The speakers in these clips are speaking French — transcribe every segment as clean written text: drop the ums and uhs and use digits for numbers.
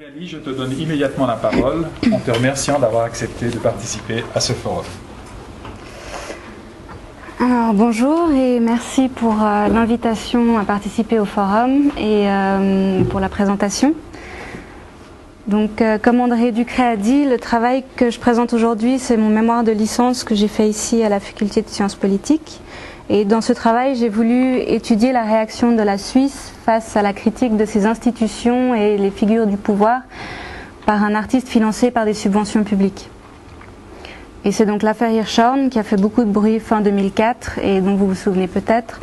Magali, je te donne immédiatement la parole en te remerciant d'avoir accepté de participer à ce forum. Alors bonjour et merci pour l'invitation à participer au forum et pour la présentation. Donc comme André Ducret a dit, le travail que je présente aujourd'hui, c'est mon mémoire de licence que j'ai fait ici à la faculté de sciences politiques. Et dans ce travail, j'ai voulu étudier la réaction de la Suisse face à la critique de ses institutions et les figures du pouvoir par un artiste financé par des subventions publiques. Et c'est donc l'affaire Hirshhorn qui a fait beaucoup de bruit fin 2004 et dont vous vous souvenez peut-être,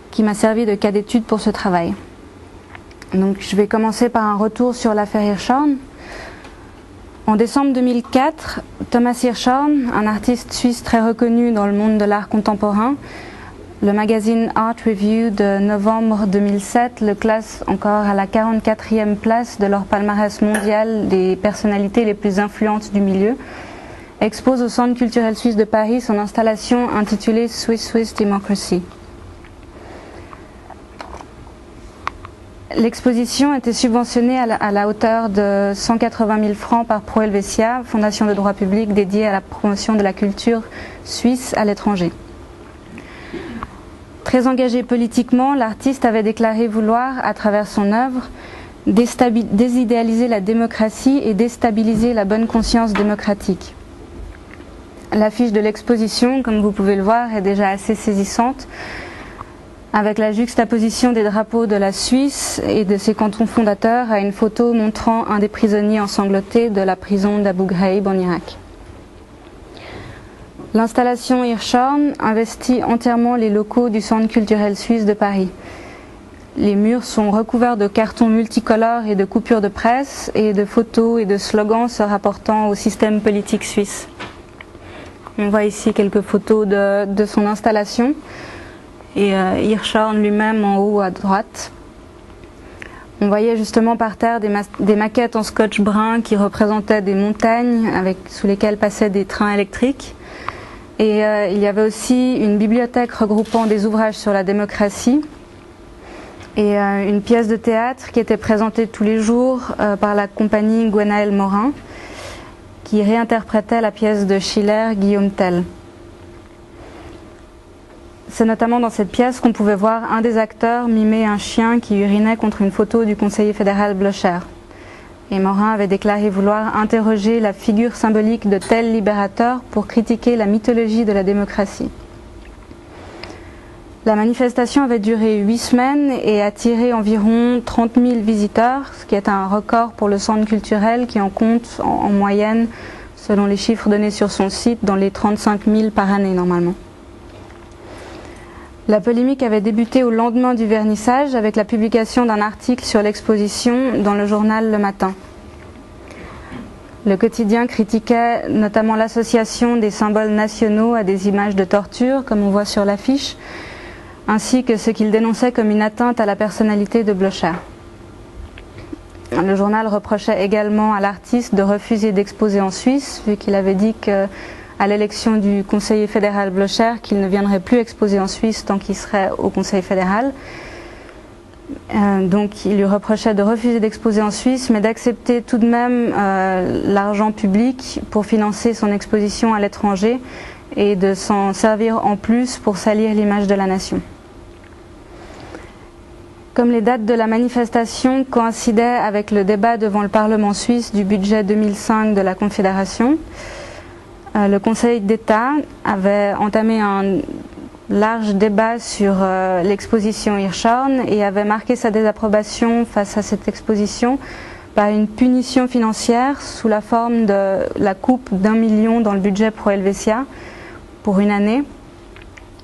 qui m'a servi de cas d'étude pour ce travail. Donc je vais commencer par un retour sur l'affaire Hirshhorn. En décembre 2004, Thomas Hirshhorn, un artiste suisse très reconnu dans le monde de l'art contemporain, le magazine Art Review de novembre 2007 le classe encore à la 44e place de leur palmarès mondial des personnalités les plus influentes du milieu, expose au Centre culturel suisse de Paris son installation intitulée Swiss Democracy. L'exposition était subventionnée à la hauteur de 180 000 francs par Pro Helvetia, fondation de droit public dédiée à la promotion de la culture suisse à l'étranger. Très engagé politiquement, l'artiste avait déclaré vouloir, à travers son œuvre, désidéaliser la démocratie et déstabiliser la bonne conscience démocratique. L'affiche de l'exposition, comme vous pouvez le voir, est déjà assez saisissante, avec la juxtaposition des drapeaux de la Suisse et de ses cantons fondateurs à une photo montrant un des prisonniers ensanglantés de la prison d'Abu Ghraib en Irak. L'installation Hirshhorn investit entièrement les locaux du Centre culturel suisse de Paris. Les murs sont recouverts de cartons multicolores et de coupures de presse et de photos et de slogans se rapportant au système politique suisse. On voit ici quelques photos de son installation et Hirshhorn lui-même en haut à droite. On voyait justement par terre des maquettes en scotch brun qui représentaient des montagnes sous lesquelles passaient des trains électriques. Et il y avait aussi une bibliothèque regroupant des ouvrages sur la démocratie et une pièce de théâtre qui était présentée tous les jours par la compagnie Gwenaël Morin, qui réinterprétait la pièce de Schiller Guillaume Tell. C'est notamment dans cette pièce qu'on pouvait voir un des acteurs mimer un chien qui urinait contre une photo du conseiller fédéral Blocher. Et Morin avait déclaré vouloir interroger la figure symbolique de tel libérateur pour critiquer la mythologie de la démocratie. La manifestation avait duré 8 semaines et attiré environ 30 000 visiteurs, ce qui est un record pour le centre culturel qui en compte en moyenne, selon les chiffres donnés sur son site, dans les 35 000 par année normalement. La polémique avait débuté au lendemain du vernissage avec la publication d'un article sur l'exposition dans le journal Le Matin. Le quotidien critiquait notamment l'association des symboles nationaux à des images de torture, comme on voit sur l'affiche, ainsi que ce qu'il dénonçait comme une atteinte à la personnalité de Blocher. Le journal reprochait également à l'artiste de refuser d'exposer en Suisse, vu qu'il avait dit à l'élection du conseiller fédéral Blocher qu'il ne viendrait plus exposer en Suisse tant qu'il serait au conseil fédéral. Donc il lui reprochait de refuser d'exposer en Suisse, mais d'accepter tout de même l'argent public pour financer son exposition à l'étranger et de s'en servir en plus pour salir l'image de la nation. Comme les dates de la manifestation coïncidaient avec le débat devant le Parlement suisse du budget 2005 de la Confédération, le Conseil d'État avait entamé un large débat sur l'exposition Hirshhorn et avait marqué sa désapprobation face à cette exposition par une punition financière sous la forme de la coupe d'1 million dans le budget Pro Helvetia pour une année,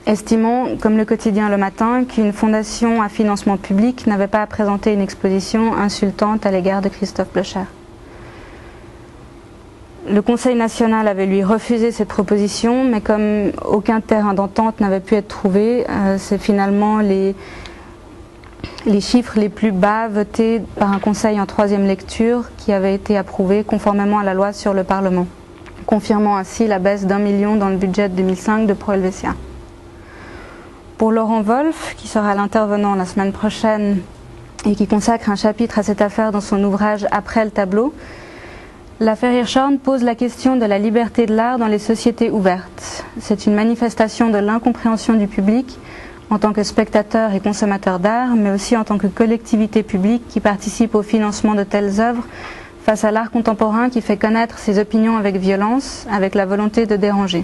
estimant, comme le quotidien Le Matin, qu'une fondation à financement public n'avait pas à présenter une exposition insultante à l'égard de Christophe Blocher. Le Conseil national avait lui refusé cette proposition, mais comme aucun terrain d'entente n'avait pu être trouvé, c'est finalement les chiffres les plus bas votés par un conseil en 3e lecture qui avaient été approuvés conformément à la loi sur le Parlement, confirmant ainsi la baisse d'1 million dans le budget de 2005 de Pro Helvetia. Pour Laurent Wolf, qui sera l'intervenant la semaine prochaine et qui consacre un chapitre à cette affaire dans son ouvrage « Après le tableau », l'affaire Hirshhorn pose la question de la liberté de l'art dans les sociétés ouvertes. C'est une manifestation de l'incompréhension du public en tant que spectateur et consommateur d'art, mais aussi en tant que collectivité publique qui participe au financement de telles œuvres face à l'art contemporain qui fait connaître ses opinions avec violence, avec la volonté de déranger.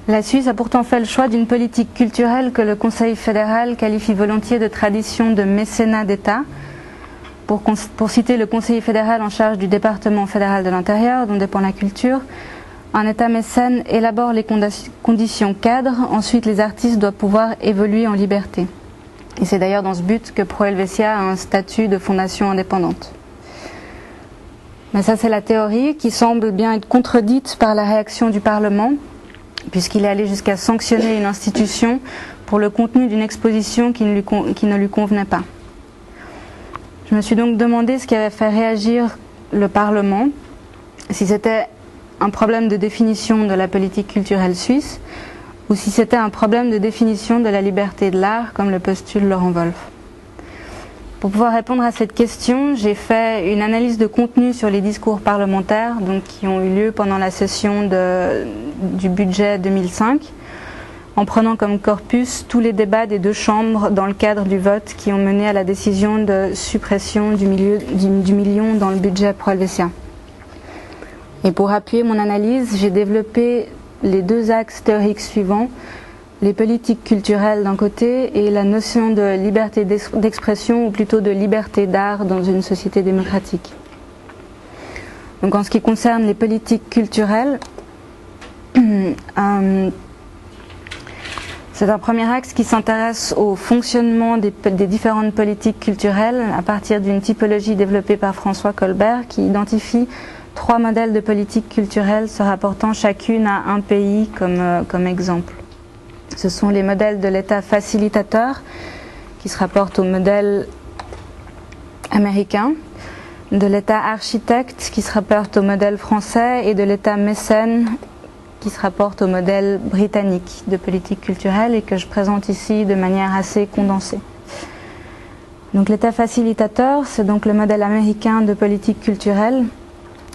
La Suisse a pourtant fait le choix d'une politique culturelle que le Conseil fédéral qualifie volontiers de tradition de mécénat d'État. Pour citer le conseiller fédéral en charge du département fédéral de l'intérieur, dont dépend la culture, un État mécène élabore les conditions cadres, ensuite les artistes doivent pouvoir évoluer en liberté. Et c'est d'ailleurs dans ce but que Pro Helvetia a un statut de fondation indépendante. Mais ça, c'est la théorie qui semble bien être contredite par la réaction du Parlement, puisqu'il est allé jusqu'à sanctionner une institution pour le contenu d'une exposition qui ne lui convenait pas. Je me suis donc demandé ce qui avait fait réagir le Parlement, si c'était un problème de définition de la politique culturelle suisse, ou si c'était un problème de définition de la liberté de l'art, comme le postule Laurent Wolf. Pour pouvoir répondre à cette question, j'ai fait une analyse de contenu sur les discours parlementaires qui ont eu lieu pendant la session du budget 2005, en prenant comme corpus tous les débats des deux chambres dans le cadre du vote qui ont mené à la décision de suppression du million dans le budget Pro Helvetia. Et pour appuyer mon analyse, j'ai développé les deux axes théoriques suivants: les politiques culturelles d'un côté et la notion de liberté d'expression, ou plutôt de liberté d'art dans une société démocratique. Donc en ce qui concerne les politiques culturelles, c'est un premier axe qui s'intéresse au fonctionnement des différentes politiques culturelles à partir d'une typologie développée par François Colbert qui identifie 3 modèles de politique culturelle se rapportant chacune à un pays comme exemple. Ce sont les modèles de l'État facilitateur qui se rapportent au modèle américain, de l'État architecte qui se rapporte au modèle français et de l'État mécène qui se rapporte au modèle britannique de politique culturelle et que je présente ici de manière assez condensée. Donc l'État facilitateur, c'est donc le modèle américain de politique culturelle.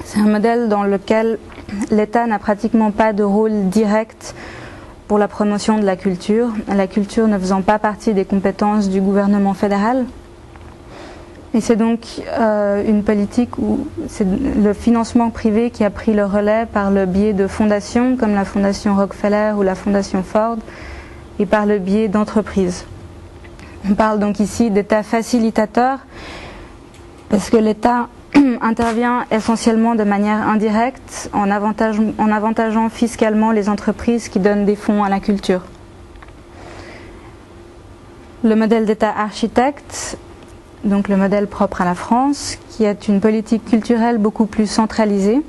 C'est un modèle dans lequel l'État n'a pratiquement pas de rôle direct pour la promotion de la culture ne faisant pas partie des compétences du gouvernement fédéral. Et c'est donc une politique où c'est le financement privé qui a pris le relais par le biais de fondations comme la Fondation Rockefeller ou la Fondation Ford et par le biais d'entreprises. On parle donc ici d'État facilitateur parce que l'État intervient essentiellement de manière indirecte en avantageant fiscalement les entreprises qui donnent des fonds à la culture. Le modèle d'État architecte, donc le modèle propre à la France, qui est une politique culturelle beaucoup plus centralisée,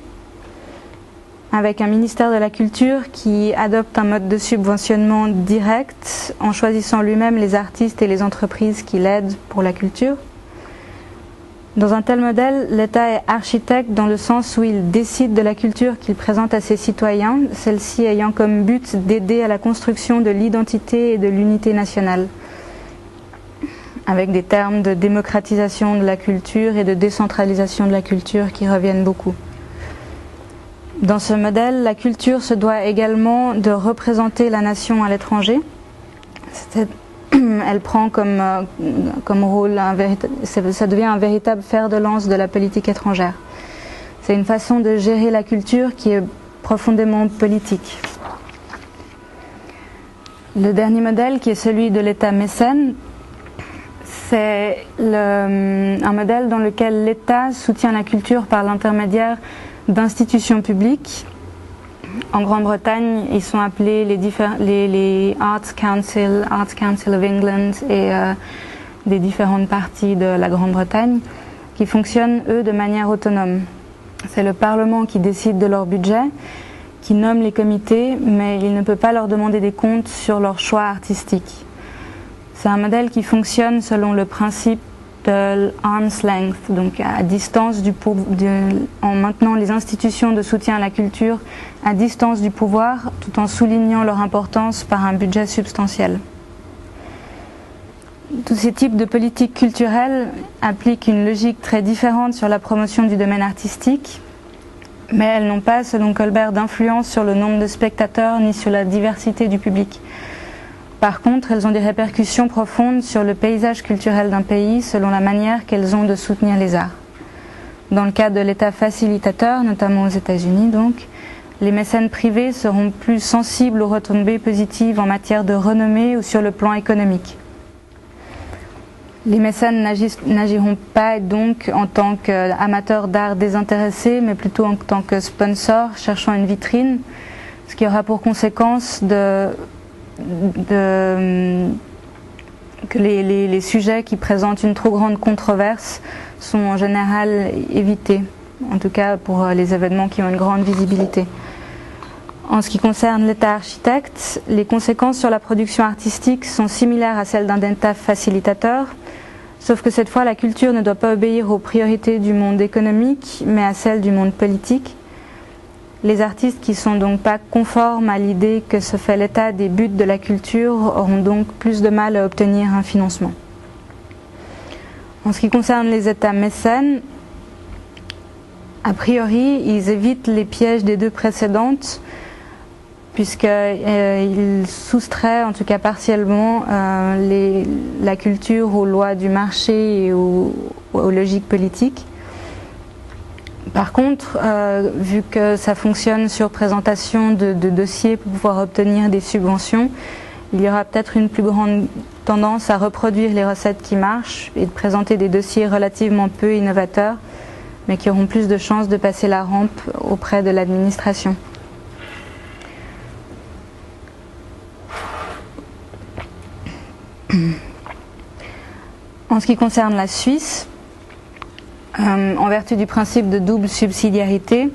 avec un ministère de la Culture qui adopte un mode de subventionnement direct en choisissant lui-même les artistes et les entreprises qui l'aident pour la culture. Dans un tel modèle, l'État est architecte dans le sens où il décide de la culture qu'il présente à ses citoyens, celle-ci ayant comme but d'aider à la construction de l'identité et de l'unité nationale, avec des termes de démocratisation de la culture et de décentralisation de la culture qui reviennent beaucoup. Dans ce modèle, la culture se doit également de représenter la nation à l'étranger. Elle prend comme rôle, ça devient un véritable fer de lance de la politique étrangère. C'est une façon de gérer la culture qui est profondément politique. Le dernier modèle, qui est celui de l'État mécène, c'est un modèle dans lequel l'État soutient la culture par l'intermédiaire d'institutions publiques. En Grande-Bretagne, ils sont appelés les Arts Council of England et des différentes parties de la Grande-Bretagne qui fonctionnent, eux, de manière autonome. C'est le Parlement qui décide de leur budget, qui nomme les comités, mais il ne peut pas leur demander des comptes sur leurs choix artistiques. C'est un modèle qui fonctionne selon le principe de arm's length, donc à distance en maintenant les institutions de soutien à la culture à distance du pouvoir, tout en soulignant leur importance par un budget substantiel. Tous ces types de politiques culturelles appliquent une logique très différente sur la promotion du domaine artistique, mais elles n'ont pas, selon Colbert, d'influence sur le nombre de spectateurs ni sur la diversité du public. Par contre, elles ont des répercussions profondes sur le paysage culturel d'un pays selon la manière qu'elles ont de soutenir les arts. Dans le cadre de l'État facilitateur, notamment aux États-Unis donc, les mécènes privés seront plus sensibles aux retombées positives en matière de renommée ou sur le plan économique. Les mécènes n'agiront pas donc en tant qu'amateurs d'art désintéressés, mais plutôt en tant que sponsors cherchant une vitrine, ce qui aura pour conséquence que les sujets qui présentent une trop grande controverse sont en général évités, en tout cas pour les événements qui ont une grande visibilité. En ce qui concerne l'État architecte, les conséquences sur la production artistique sont similaires à celles d'un État facilitateur, sauf que cette fois la culture ne doit pas obéir aux priorités du monde économique, mais à celles du monde politique. Les artistes qui ne sont donc pas conformes à l'idée que se fait l'État des buts de la culture auront donc plus de mal à obtenir un financement. En ce qui concerne les États mécènes, a priori, ils évitent les pièges des deux précédentes, puisqu'ils soustraient, en tout cas partiellement, la culture aux lois du marché et aux logiques politiques. Par contre, vu que ça fonctionne sur présentation de dossiers pour pouvoir obtenir des subventions, il y aura peut-être une plus grande tendance à reproduire les recettes qui marchent et de présenter des dossiers relativement peu innovateurs, mais qui auront plus de chances de passer la rampe auprès de l'administration. En ce qui concerne la Suisse, en vertu du principe de double subsidiarité,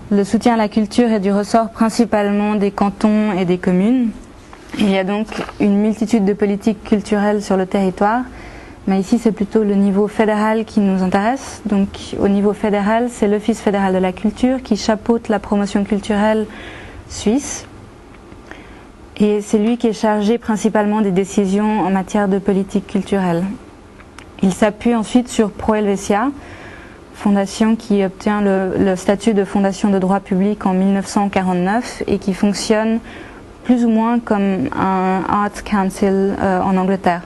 le soutien à la culture est du ressort principalement des cantons et des communes. Il y a donc une multitude de politiques culturelles sur le territoire, mais ici c'est plutôt le niveau fédéral qui nous intéresse. Donc au niveau fédéral, c'est l'Office fédéral de la culture qui chapeaute la promotion culturelle suisse. Et c'est lui qui est chargé principalement des décisions en matière de politique culturelle. Il s'appuie ensuite sur Pro Helvetia, fondation qui obtient le statut de fondation de droit public en 1949 et qui fonctionne plus ou moins comme un Arts Council en Angleterre.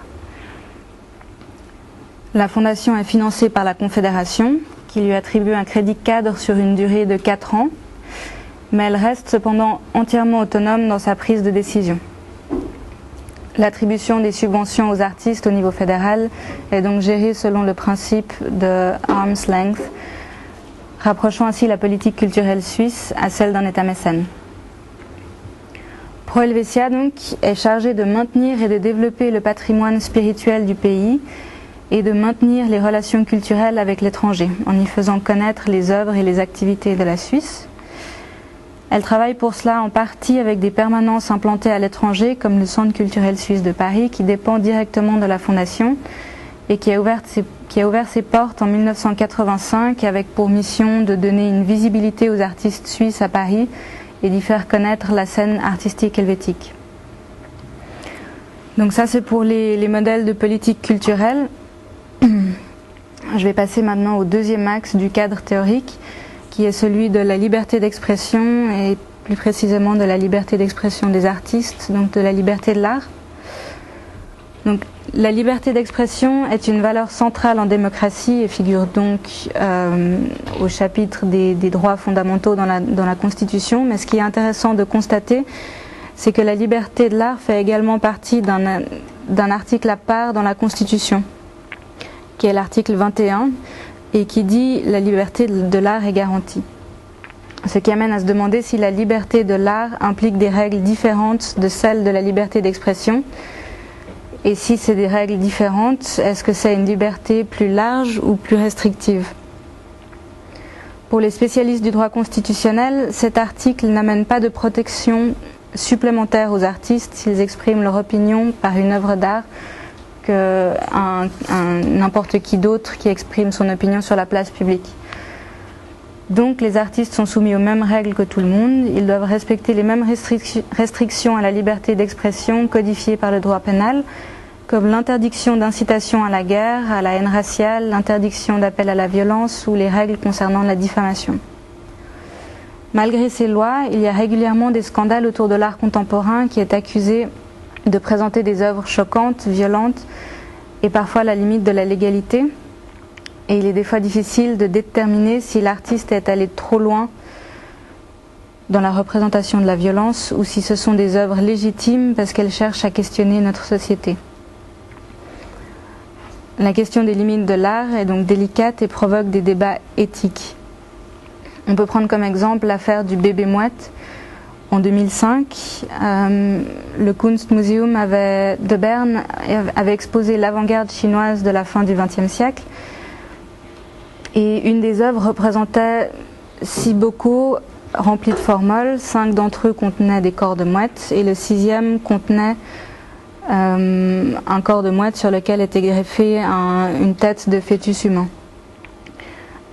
La fondation est financée par la Confédération, qui lui attribue un crédit cadre sur une durée de 4 ans, mais elle reste cependant entièrement autonome dans sa prise de décision. L'attribution des subventions aux artistes au niveau fédéral est donc gérée selon le principe de arm's length, rapprochant ainsi la politique culturelle suisse à celle d'un État mécène. Pro Helvetia donc est chargé de maintenir et de développer le patrimoine spirituel du pays et de maintenir les relations culturelles avec l'étranger, en y faisant connaître les œuvres et les activités de la Suisse. Elle travaille pour cela en partie avec des permanences implantées à l'étranger, comme le Centre culturel suisse de Paris, qui dépend directement de la Fondation et qui a ouvert ses portes en 1985 avec pour mission de donner une visibilité aux artistes suisses à Paris et d'y faire connaître la scène artistique helvétique. Donc ça c'est pour les modèles de politique culturelle. Je vais passer maintenant au deuxième axe du cadre théorique, qui est celui de la liberté d'expression et plus précisément de la liberté d'expression des artistes, donc de la liberté de l'art. Donc la liberté d'expression est une valeur centrale en démocratie et figure donc au chapitre des droits fondamentaux dans la Constitution, mais ce qui est intéressant de constater, c'est que la liberté de l'art fait également partie d'un article à part dans la Constitution, qui est l'article 21, et qui dit la liberté de l'art est garantie. Ce qui amène à se demander si la liberté de l'art implique des règles différentes de celles de la liberté d'expression. Et si c'est des règles différentes, est-ce que c'est une liberté plus large ou plus restrictive? Pour les spécialistes du droit constitutionnel, cet article n'amène pas de protection supplémentaire aux artistes s'ils expriment leur opinion par une œuvre d'art que n'importe qui d'autre qui exprime son opinion sur la place publique. Donc les artistes sont soumis aux mêmes règles que tout le monde, ils doivent respecter les mêmes restrictions à la liberté d'expression codifiées par le droit pénal, comme l'interdiction d'incitation à la guerre, à la haine raciale, l'interdiction d'appel à la violence ou les règles concernant la diffamation. Malgré ces lois, il y a régulièrement des scandales autour de l'art contemporain qui est accusé de présenter des œuvres choquantes, violentes et parfois à la limite de la légalité. Et il est des fois difficile de déterminer si l'artiste est allé trop loin dans la représentation de la violence ou si ce sont des œuvres légitimes parce qu'elles cherchent à questionner notre société. La question des limites de l'art est donc délicate et provoque des débats éthiques. On peut prendre comme exemple l'affaire du bébé mouette. En 2005, le Kunstmuseum de Berne avait exposé l'avant-garde chinoise de la fin du XXe siècle. Et une des œuvres représentait 6 bocaux remplis de formol. 5 d'entre eux contenaient des corps de mouettes et le 6e contenait un corps de mouette sur lequel était greffée une tête de fœtus humain.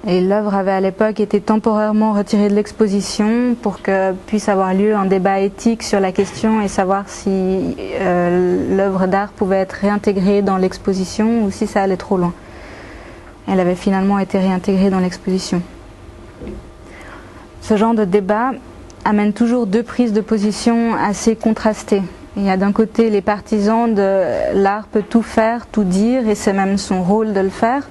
Et l'œuvre avait à l'époque été temporairement retirée de l'exposition pour que puisse avoir lieu un débat éthique sur la question et savoir si l'œuvre d'art pouvait être réintégrée dans l'exposition ou si ça allait trop loin. Elle avait finalement été réintégrée dans l'exposition. Ce genre de débat amène toujours 2 prises de position assez contrastées. Il y a d'un côté les partisans de l'art peut tout faire, tout dire, et c'est même son rôle de le faire.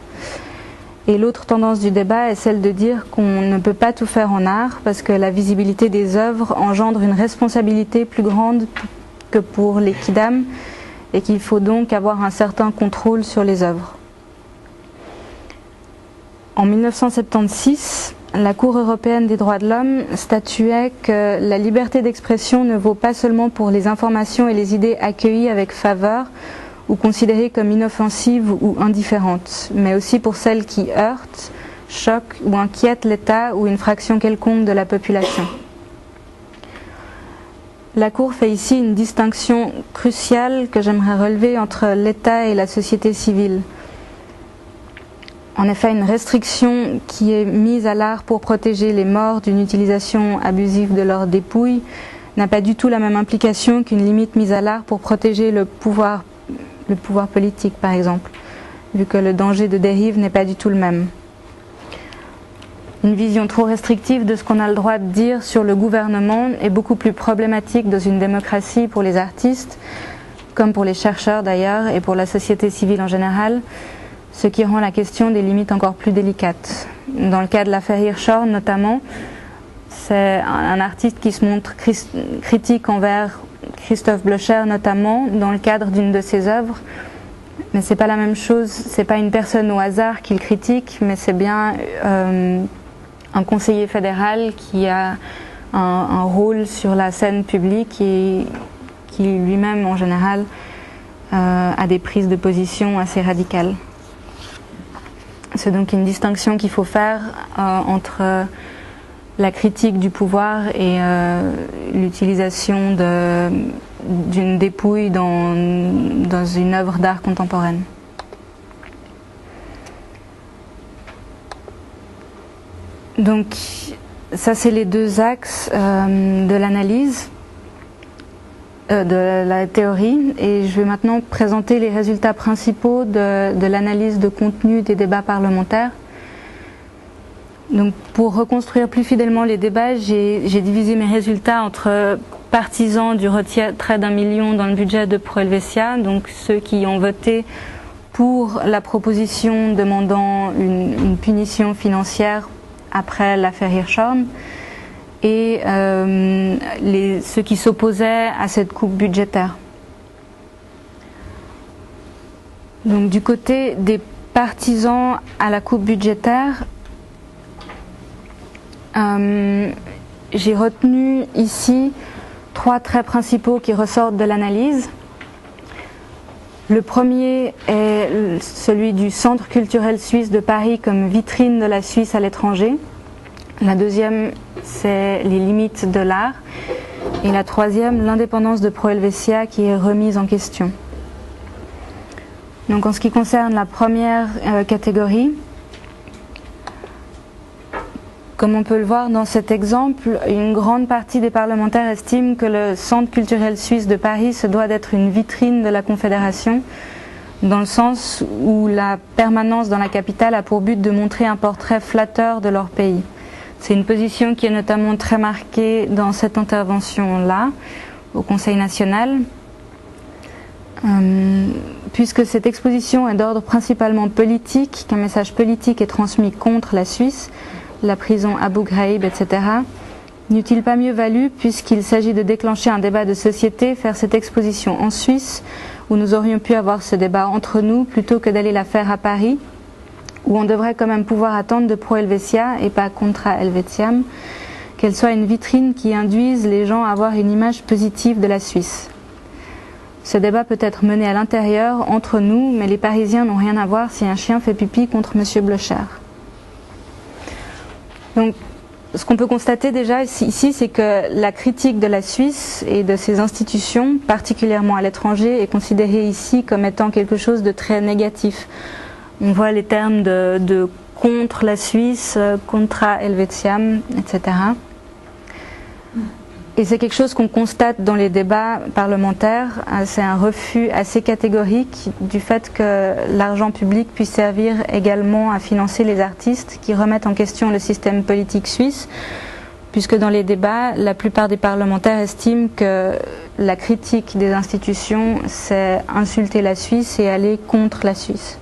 Et l'autre tendance du débat est celle de dire qu'on ne peut pas tout faire en art parce que la visibilité des œuvres engendre une responsabilité plus grande que pour les kidam et qu'il faut donc avoir un certain contrôle sur les œuvres. En 1976, la Cour européenne des droits de l'homme statuait que la liberté d'expression ne vaut pas seulement pour les informations et les idées accueillies avec faveur ou considérées comme inoffensives ou indifférentes, mais aussi pour celles qui heurtent, choquent ou inquiètent l'État ou une fraction quelconque de la population. La Cour fait ici une distinction cruciale que j'aimerais relever entre l'État et la société civile. En effet, une restriction qui est mise à l'art pour protéger les morts d'une utilisation abusive de leurs dépouilles n'a pas du tout la même implication qu'une limite mise à l'art pour protéger le pouvoir politique, par exemple, vu que le danger de dérive n'est pas du tout le même. Une vision trop restrictive de ce qu'on a le droit de dire sur le gouvernement est beaucoup plus problématique dans une démocratie pour les artistes, comme pour les chercheurs d'ailleurs, et pour la société civile en général, ce qui rend la question des limites encore plus délicate. Dans le cas de l'affaire Hirshhorn notamment, c'est un artiste qui se montre critique envers Christoph Blocher notamment dans le cadre d'une de ses œuvres, mais c'est pas la même chose, c'est pas une personne au hasard qu'il critique, mais c'est bien un conseiller fédéral qui a un rôle sur la scène publique et qui lui-même en général a des prises de position assez radicales. C'est donc une distinction qu'il faut faire entre la critique du pouvoir et l'utilisation d'une dépouille dans une œuvre d'art contemporaine. Donc ça c'est les 2 axes de l'analyse, de la théorie, et je vais maintenant présenter les résultats principaux de l'analyse de contenu des débats parlementaires. Donc pour reconstruire plus fidèlement les débats, j'ai divisé mes résultats entre partisans du retrait d'1 million dans le budget de Pro Helvetia, donc ceux qui ont voté pour la proposition demandant une punition financière après l'affaire Hirshhorn, et ceux qui s'opposaient à cette coupe budgétaire. Donc du côté des partisans à la coupe budgétaire, j'ai retenu ici 3 traits principaux qui ressortent de l'analyse. Le premier est celui du Centre culturel suisse de Paris comme vitrine de la Suisse à l'étranger. La deuxième, c'est les limites de l'art. Et la troisième, l'indépendance de Pro Helvetia qui est remise en question. Donc en ce qui concerne la première catégorie, comme on peut le voir dans cet exemple, une grande partie des parlementaires estiment que le Centre culturel suisse de Paris se doit d'être une vitrine de la Confédération dans le sens où la permanence dans la capitale a pour but de montrer un portrait flatteur de leur pays. C'est une position qui est notamment très marquée dans cette intervention-là, au Conseil national, puisque cette exposition est d'ordre principalement politique, qu'un message politique est transmis contre la Suisse, la prison Abu Ghraib, etc. N'eût-il pas mieux valu, puisqu'il s'agit de déclencher un débat de société, faire cette exposition en Suisse, où nous aurions pu avoir ce débat entre nous, plutôt que d'aller la faire à Paris, où on devrait quand même pouvoir attendre de Pro Helvetia et pas Contra Helvetiam, qu'elle soit une vitrine qui induise les gens à avoir une image positive de la Suisse. Ce débat peut être mené à l'intérieur, entre nous, mais les Parisiens n'ont rien à voir si un chien fait pipi contre M. Blocher. Donc, ce qu'on peut constater déjà ici, c'est que la critique de la Suisse et de ses institutions, particulièrement à l'étranger, est considérée ici comme étant quelque chose de très négatif. On voit les termes de contre la Suisse, contra Helvetiam, etc. Et c'est quelque chose qu'on constate dans les débats parlementaires. C'est un refus assez catégorique du fait que l'argent public puisse servir également à financer les artistes qui remettent en question le système politique suisse, puisque dans les débats, la plupart des parlementaires estiment que la critique des institutions, c'est insulter la Suisse et aller contre la Suisse.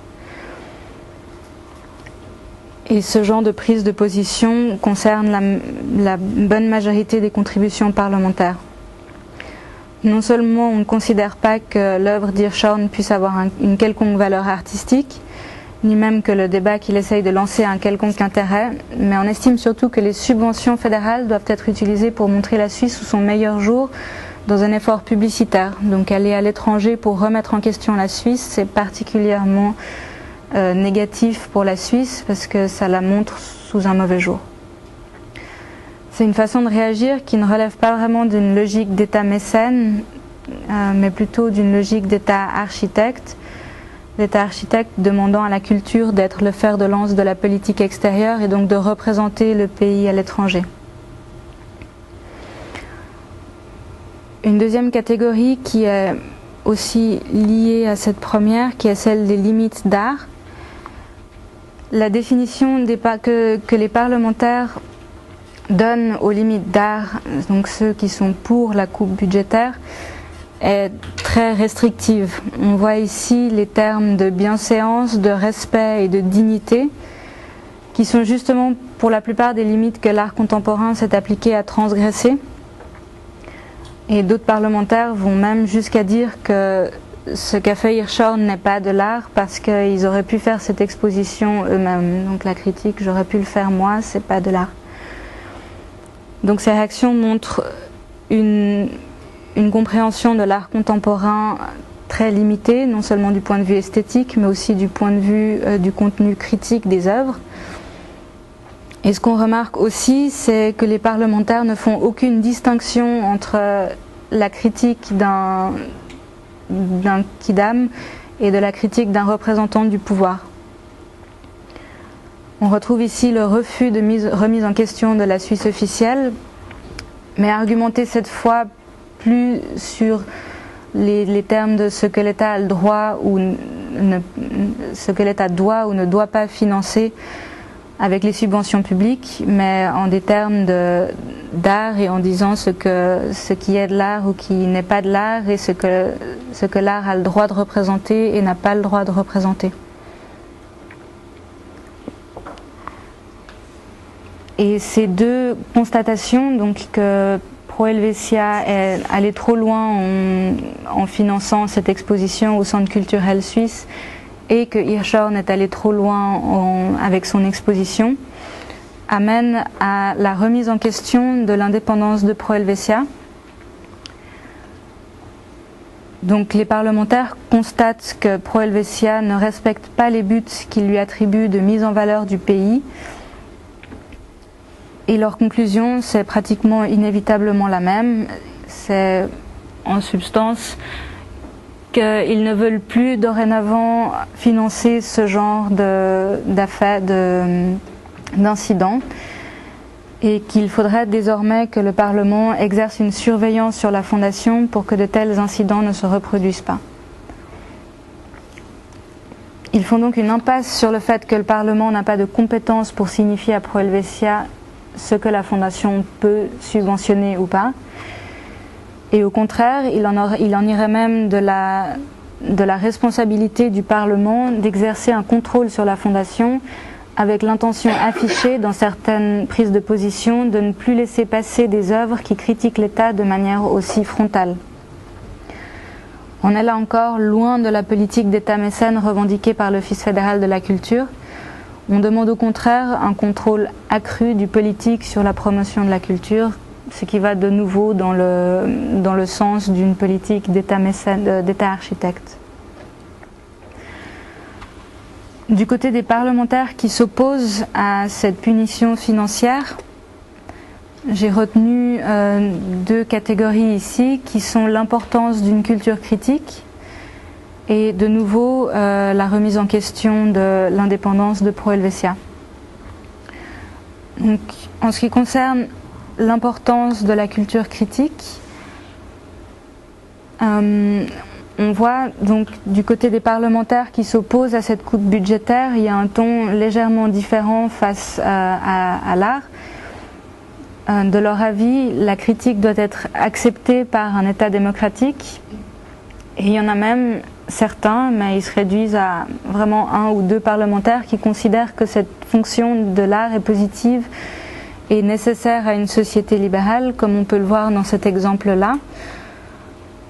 Et ce genre de prise de position concerne la bonne majorité des contributions parlementaires. Non seulement on ne considère pas que l'œuvre d'Hirshhorn puisse avoir une quelconque valeur artistique, ni même que le débat qu'il essaye de lancer a un quelconque intérêt, mais on estime surtout que les subventions fédérales doivent être utilisées pour montrer la Suisse sous son meilleur jour dans un effort publicitaire. Donc aller à l'étranger pour remettre en question la Suisse, c'est particulièrement négatif pour la Suisse parce que ça la montre sous un mauvais jour. C'est une façon de réagir qui ne relève pas vraiment d'une logique d'État mécène, mais plutôt d'une logique d'État architecte. L'État architecte demandant à la culture d'être le fer de lance de la politique extérieure et donc de représenter le pays à l'étranger. Une deuxième catégorie qui est aussi liée à cette première, qui est celle des limites d'art. La définition que les parlementaires donnent aux limites d'art, donc ceux qui sont pour la coupe budgétaire, est très restrictive. On voit ici les termes de bienséance, de respect et de dignité, qui sont justement pour la plupart des limites que l'art contemporain s'est appliqué à transgresser. Et d'autres parlementaires vont même jusqu'à dire que ce qu'a fait Hirschhorn n'est pas de l'art parce qu'ils auraient pu faire cette exposition eux-mêmes. Donc la critique, j'aurais pu le faire moi, c'est pas de l'art. Donc ces réactions montrent une compréhension de l'art contemporain très limitée, non seulement du point de vue esthétique, mais aussi du point de vue du contenu critique des œuvres. Et ce qu'on remarque aussi, c'est que les parlementaires ne font aucune distinction entre la critique d'un kidam et de la critique d'un représentant du pouvoir. On retrouve ici le refus de remise en question de la Suisse officielle, mais argumenté cette fois plus sur les termes de ce que l'État a le droit ou ce que l'État doit ou ne doit pas financer avec les subventions publiques, mais en des termes d'art et en disant ce qui est de l'art ou qui n'est pas de l'art et ce que l'art a le droit de représenter et n'a pas le droit de représenter. Et ces deux constatations, donc que Pro Helvetia est allé trop loin en finançant cette exposition au Centre culturel suisse et que Hirschhorn est allé trop loin avec son exposition, amène à la remise en question de l'indépendance de Pro Helvetia. Donc les parlementaires constatent que Pro Helvetia ne respecte pas les buts qu'il lui attribue de mise en valeur du pays. Et leur conclusion, c'est pratiquement inévitablement la même. C'est en substance qu'ils ne veulent plus dorénavant financer ce genre d'affaires, d'incidents, et qu'il faudrait désormais que le Parlement exerce une surveillance sur la Fondation pour que de tels incidents ne se reproduisent pas. Ils font donc une impasse sur le fait que le Parlement n'a pas de compétences pour signifier à Pro Helvetia ce que la Fondation peut subventionner ou pas. Et au contraire, il en irait même de la responsabilité du Parlement d'exercer un contrôle sur la Fondation avec l'intention affichée dans certaines prises de position de ne plus laisser passer des œuvres qui critiquent l'État de manière aussi frontale. On est là encore loin de la politique d'État mécène revendiquée par l'Office fédéral de la culture. On demande au contraire un contrôle accru du politique sur la promotion de la culture, ce qui va de nouveau dans le sens d'une politique d'État mécène, d'État architecte. Du côté des parlementaires qui s'opposent à cette punition financière, j'ai retenu deux catégories ici qui sont l'importance d'une culture critique et de nouveau la remise en question de l'indépendance de Pro Helvetia. Donc, en ce qui concerne l'importance de la culture critique, on voit donc du côté des parlementaires qui s'opposent à cette coupe budgétaire, il y a un ton légèrement différent face à l'art. De leur avis, la critique doit être acceptée par un État démocratique. Et il y en a même certains, mais ils se réduisent à vraiment un ou deux parlementaires qui considèrent que cette fonction de l'art est positive et nécessaire à une société libérale, comme on peut le voir dans cet exemple-là,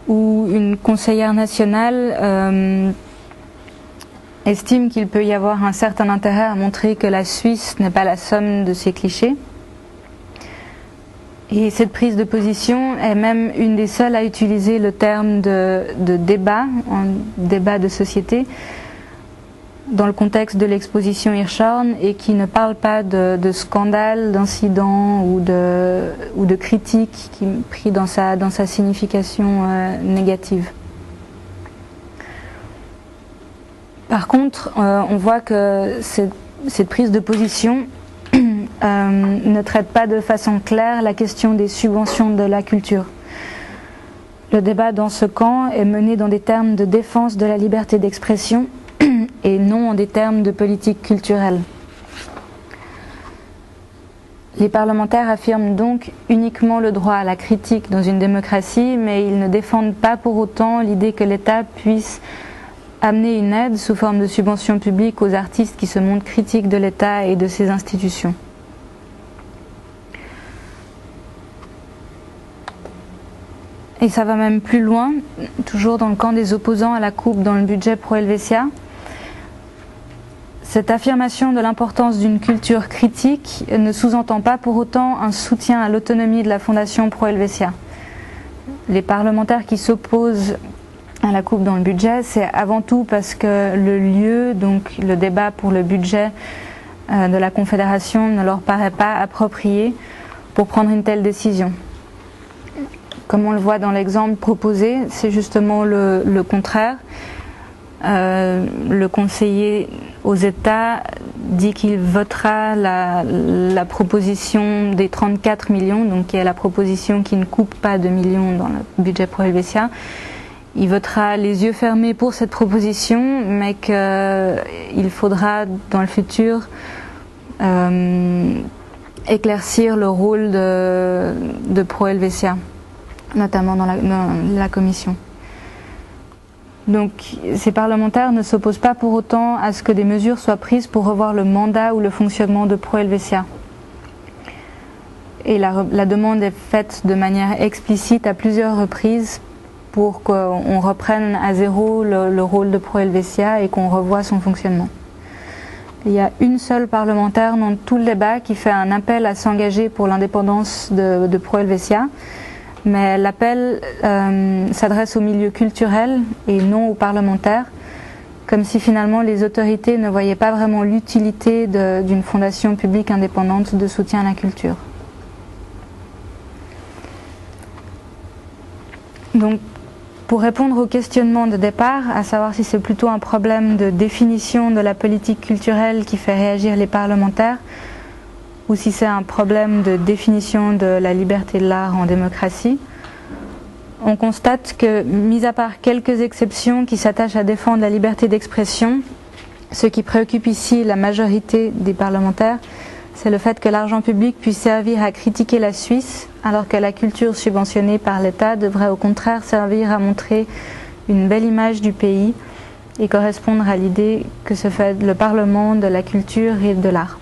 où une conseillère nationale estime qu'il peut y avoir un certain intérêt à montrer que la Suisse n'est pas la somme de ses clichés. Et cette prise de position est même une des seules à utiliser le terme de débat, un débat de société, dans le contexte de l'exposition Hirshhorn, et qui ne parle pas de scandale, d'incident ou de critique qui est pris dans sa signification négative. Par contre, on voit que cette prise de position ne traite pas de façon claire la question des subventions de la culture. Le débat dans ce camp est mené dans des termes de défense de la liberté d'expression et non en des termes de politique culturelle. Les parlementaires affirment donc uniquement le droit à la critique dans une démocratie, mais ils ne défendent pas pour autant l'idée que l'État puisse amener une aide sous forme de subvention publique aux artistes qui se montrent critiques de l'État et de ses institutions. Et ça va même plus loin, toujours dans le camp des opposants à la coupe dans le budget Pro Helvetia. Cette affirmation de l'importance d'une culture critique ne sous-entend pas pour autant un soutien à l'autonomie de la Fondation Pro Helvetia. Les parlementaires qui s'opposent à la coupe dans le budget, c'est avant tout parce que le lieu, donc le débat pour le budget de la Confédération, ne leur paraît pas approprié pour prendre une telle décision. Comme on le voit dans l'exemple proposé, c'est justement le contraire. Le conseiller aux États dit qu'il votera la proposition des 34 millions, donc qui est la proposition qui ne coupe pas de millions dans le budget Pro Helvetia. Il votera les yeux fermés pour cette proposition, mais qu'il faudra dans le futur éclaircir le rôle de Pro Helvetia, notamment dans la commission. Donc ces parlementaires ne s'opposent pas pour autant à ce que des mesures soient prises pour revoir le mandat ou le fonctionnement de Pro Helvetia. Et la demande est faite de manière explicite à plusieurs reprises pour qu'on reprenne à zéro le rôle de Pro Helvetia et qu'on revoie son fonctionnement. Il y a une seule parlementaire dans tout le débat qui fait un appel à s'engager pour l'indépendance de Pro Helvetia. Mais l'appel s'adresse au milieu culturel et non aux parlementaires, comme si finalement les autorités ne voyaient pas vraiment l'utilité d'une fondation publique indépendante de soutien à la culture. Donc, pour répondre au questionnement de départ, à savoir si c'est plutôt un problème de définition de la politique culturelle qui fait réagir les parlementaires, ou si c'est un problème de définition de la liberté de l'art en démocratie, on constate que, mis à part quelques exceptions qui s'attachent à défendre la liberté d'expression, Ce qui préoccupe ici la majorité des parlementaires, c'est le fait que l'argent public puisse servir à critiquer la Suisse, alors que la culture subventionnée par l'État devrait au contraire servir à montrer une belle image du pays et correspondre à l'idée que se fait le Parlement de la culture et de l'art.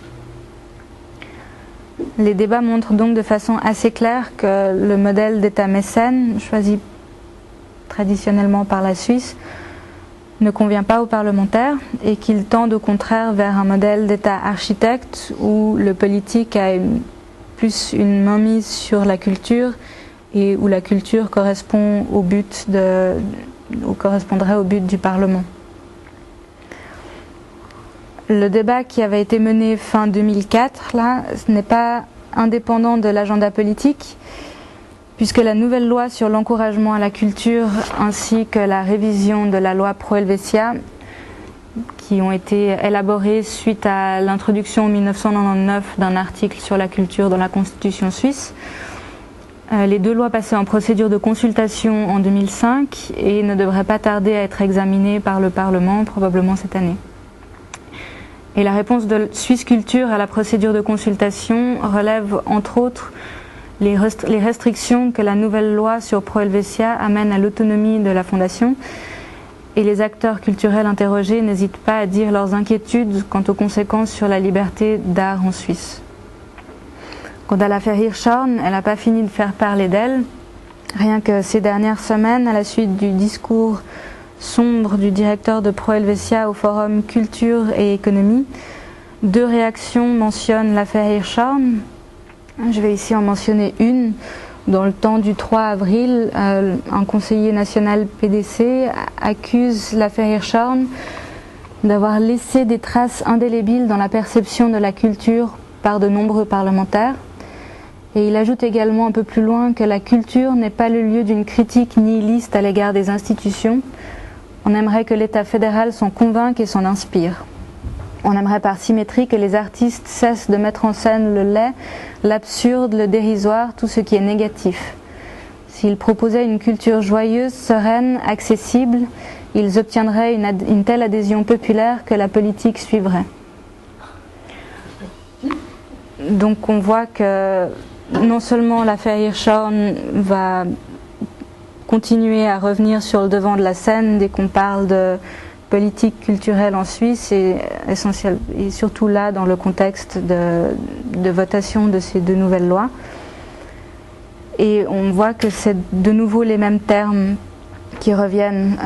Les débats montrent donc de façon assez claire que le modèle d'État mécène, choisi traditionnellement par la Suisse, ne convient pas aux parlementaires et qu'il tend au contraire vers un modèle d'État architecte où le politique a plus une mainmise sur la culture et où la culture correspond au but ou correspondrait au but du Parlement. Le débat qui avait été mené fin 2004, là, ce n'est pas indépendant de l'agenda politique, puisque la nouvelle loi sur l'encouragement à la culture ainsi que la révision de la loi Pro Helvetia, qui ont été élaborées suite à l'introduction en 1999 d'un article sur la culture dans la Constitution suisse, les deux lois passaient en procédure de consultation en 2005 et ne devraient pas tarder à être examinées par le Parlement, probablement cette année. Et la réponse de Suisse Culture à la procédure de consultation relève entre autres les restrictions que la nouvelle loi sur Pro Helvetia amène à l'autonomie de la Fondation, et les acteurs culturels interrogés n'hésitent pas à dire leurs inquiétudes quant aux conséquences sur la liberté d'art en Suisse. Quant à l'affaire Hirschhorn, elle n'a pas fini de faire parler d'elle, rien que ces dernières semaines, à la suite du discours sombre du directeur de Pro Helvetia au forum Culture et Économie. Deux réactions mentionnent l'affaire Hirschhorn. Je vais ici en mentionner une. Dans le temps du 3 avril, un conseiller national PDC accuse l'affaire Hirschhorn d'avoir laissé des traces indélébiles dans la perception de la culture par de nombreux parlementaires. Et il ajoute également un peu plus loin que la culture n'est pas le lieu d'une critique nihiliste à l'égard des institutions. On aimerait que l'État fédéral s'en convainque et s'en inspire. On aimerait par symétrie que les artistes cessent de mettre en scène le laid, l'absurde, le dérisoire, tout ce qui est négatif. S'ils proposaient une culture joyeuse, sereine, accessible, ils obtiendraient une telle adhésion populaire que la politique suivrait. Donc on voit que non seulement l'affaire Hirschhorn va continuer à revenir sur le devant de la scène dès qu'on parle de politique culturelle en Suisse, et surtout là dans le contexte de votation de ces deux nouvelles lois. Et on voit que c'est de nouveau les mêmes termes qui reviennent.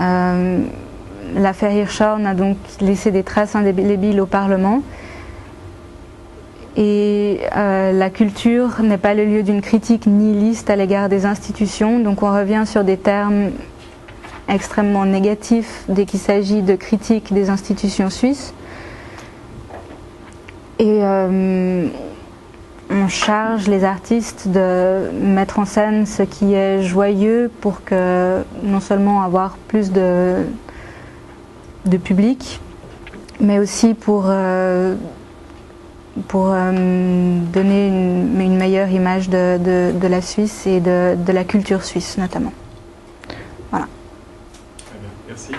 L'affaire Hirschhorn a donc laissé des traces indélébiles au Parlement. Et la culture n'est pas le lieu d'une critique nihiliste à l'égard des institutions, donc on revient sur des termes extrêmement négatifs dès qu'il s'agit de critique des institutions suisses. Et on charge les artistes de mettre en scène ce qui est joyeux pour que non seulement avoir plus de public, mais aussi pour donner une meilleure image de la Suisse et de la culture suisse notamment. Voilà. Très bien, merci.